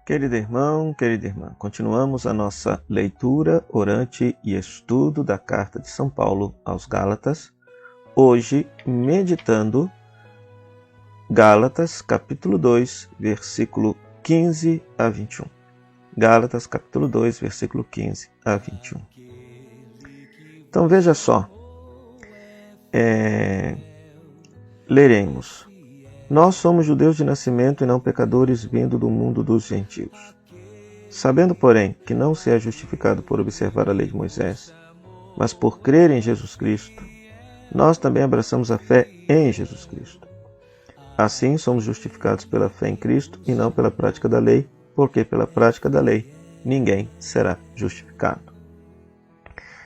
Querido irmão, querida irmã, continuamos a nossa leitura, orante e estudo da carta de São Paulo aos Gálatas, hoje meditando Gálatas capítulo 2, versículo 15 a 21. Gálatas capítulo 2, versículo 15 a 21. Então veja só, leremos. Nós somos judeus de nascimento e não pecadores vindo do mundo dos gentios. Sabendo, porém, que não se é justificado por observar a lei de Moisés, mas por crer em Jesus Cristo, nós também abraçamos a fé em Jesus Cristo. Assim, somos justificados pela fé em Cristo e não pela prática da lei, porque pela prática da lei ninguém será justificado.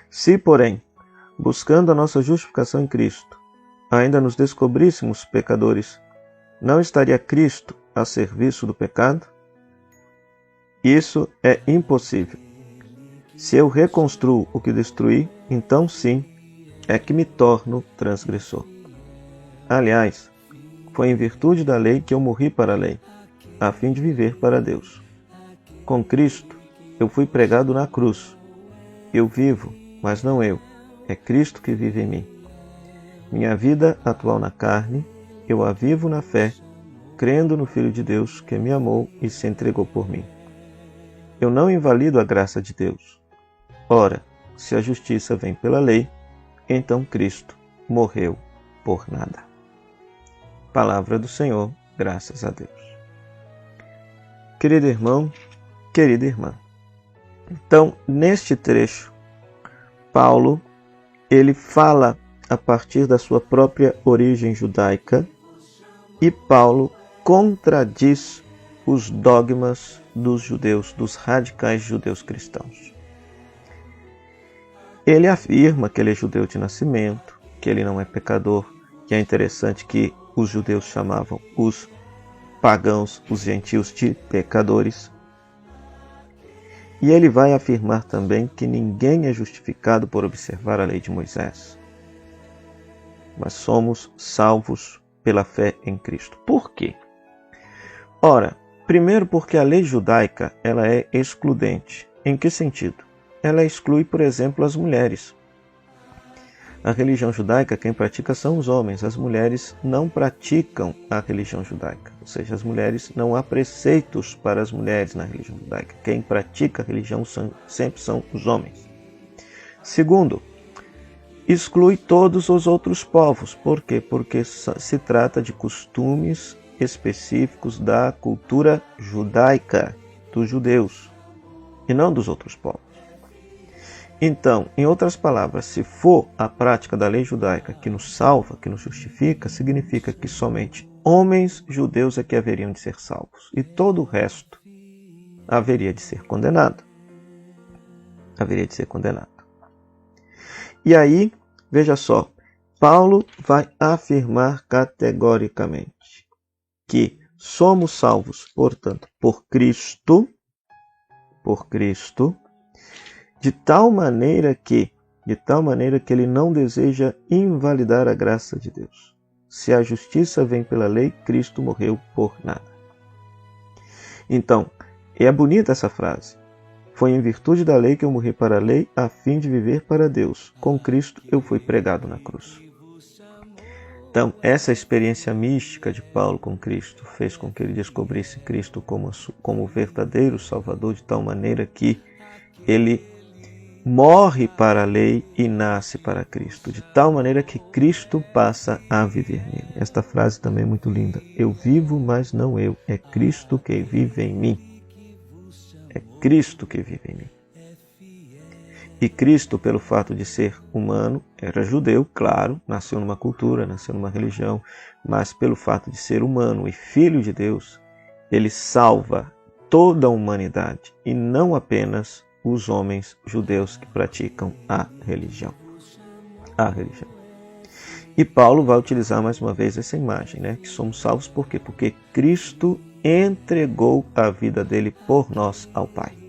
Se, porém, buscando a nossa justificação em Cristo, ainda nos descobríssemos pecadores, não estaria Cristo a serviço do pecado? Isso é impossível. Se eu reconstruo o que destruí, então sim, é que me torno transgressor. Aliás, foi em virtude da lei que eu morri para a lei, a fim de viver para Deus. Com Cristo, eu fui pregado na cruz. Eu vivo, mas não eu, é Cristo que vive em mim. Minha vida atual na carne, eu a vivo na fé, crendo no Filho de Deus que me amou e se entregou por mim. Eu não invalido a graça de Deus. Ora, se a justiça vem pela lei, então Cristo morreu por nada. Palavra do Senhor, graças a Deus. Querido irmão, querida irmã. Então, neste trecho, Paulo, ele fala a partir da sua própria origem judaica e Paulo contradiz os dogmas dos judeus, dos radicais judeus cristãos. Ele afirma que ele é judeu de nascimento, que ele não é pecador, que é interessante que os judeus chamavam os pagãos, os gentios, de pecadores. E ele vai afirmar também que ninguém é justificado por observar a lei de Moisés, mas somos salvos pela fé em Cristo. Por quê? Ora, primeiro porque a lei judaica ela é excludente. Em que sentido? Ela exclui, por exemplo, as mulheres. A religião judaica, quem pratica são os homens. As mulheres não praticam a religião judaica. Ou seja, as mulheres, não há preceitos para as mulheres na religião judaica. Quem pratica a religião sempre são os homens. Segundo, exclui todos os outros povos. Por quê? Porque se trata de costumes específicos da cultura judaica, dos judeus, e não dos outros povos. Então, em outras palavras, se for a prática da lei judaica que nos salva, que nos justifica, significa que somente homens judeus é que haveriam de ser salvos, e todo o resto haveria de ser condenado. Haveria de ser condenado. E aí, veja só, Paulo vai afirmar categoricamente que somos salvos, portanto, por Cristo, de tal maneira que ele não deseja invalidar a graça de Deus. Se a justiça vem pela lei, Cristo morreu por nada. Então, é bonita essa frase. Foi em virtude da lei que eu morri para a lei, a fim de viver para Deus. Com Cristo eu fui pregado na cruz. Então, essa experiência mística de Paulo com Cristo fez com que ele descobrisse Cristo como verdadeiro Salvador, de tal maneira que ele morre para a lei e nasce para Cristo, de tal maneira que Cristo passa a viver nele. Esta frase também é muito linda. Eu vivo, mas não eu, é Cristo que vive em mim. É Cristo que vive em mim. E Cristo, pelo fato de ser humano, era judeu, claro, nasceu numa cultura, nasceu numa religião, mas pelo fato de ser humano e filho de Deus, ele salva toda a humanidade e não apenas os homens judeus que praticam a religião. E Paulo vai utilizar mais uma vez essa imagem, né? Que somos salvos por quê? Porque Cristo entregou a vida dele por nós ao Pai.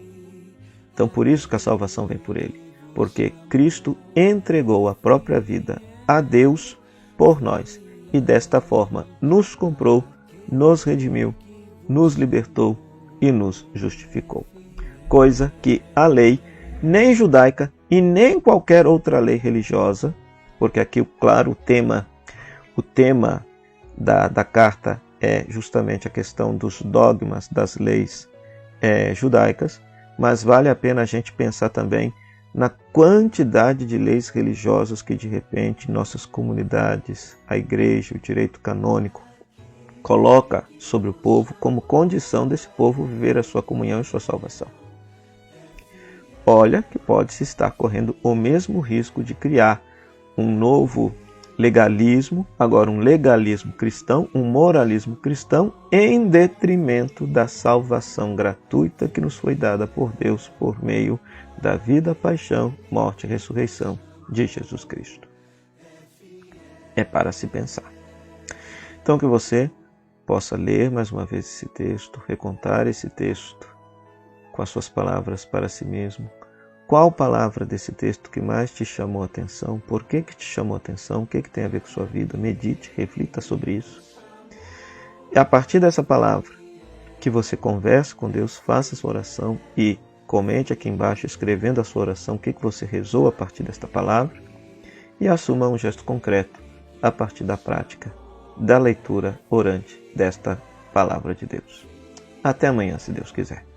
Então por isso que a salvação vem por ele. Porque Cristo entregou a própria vida a Deus por nós. E desta forma nos comprou, nos redimiu, nos libertou, e nos justificou. Coisa que a lei, nem judaica e nem qualquer outra lei religiosa, porque aqui, claro, o tema da carta é justamente a questão dos dogmas das leis judaicas, mas vale a pena a gente pensar também na quantidade de leis religiosas que de repente nossas comunidades, a igreja, o direito canônico, coloca sobre o povo como condição desse povo viver a sua comunhão e sua salvação. Olha que pode-se estar correndo o mesmo risco de criar um novo legalismo, agora um legalismo cristão, um moralismo cristão, em detrimento da salvação gratuita que nos foi dada por Deus por meio da vida, paixão, morte e ressurreição de Jesus Cristo. É para se pensar. Então que você possa ler mais uma vez esse texto, recontar esse texto com as suas palavras para si mesmo. Qual palavra desse texto que mais te chamou a atenção? Por que te chamou a atenção? O que tem a ver com sua vida? Medite, reflita sobre isso. E a partir dessa palavra, que você converse com Deus, faça sua oração e comente aqui embaixo, escrevendo a sua oração, o que você rezou a partir desta palavra, e assuma um gesto concreto a partir da prática, da leitura orante desta palavra de Deus. Até amanhã, se Deus quiser.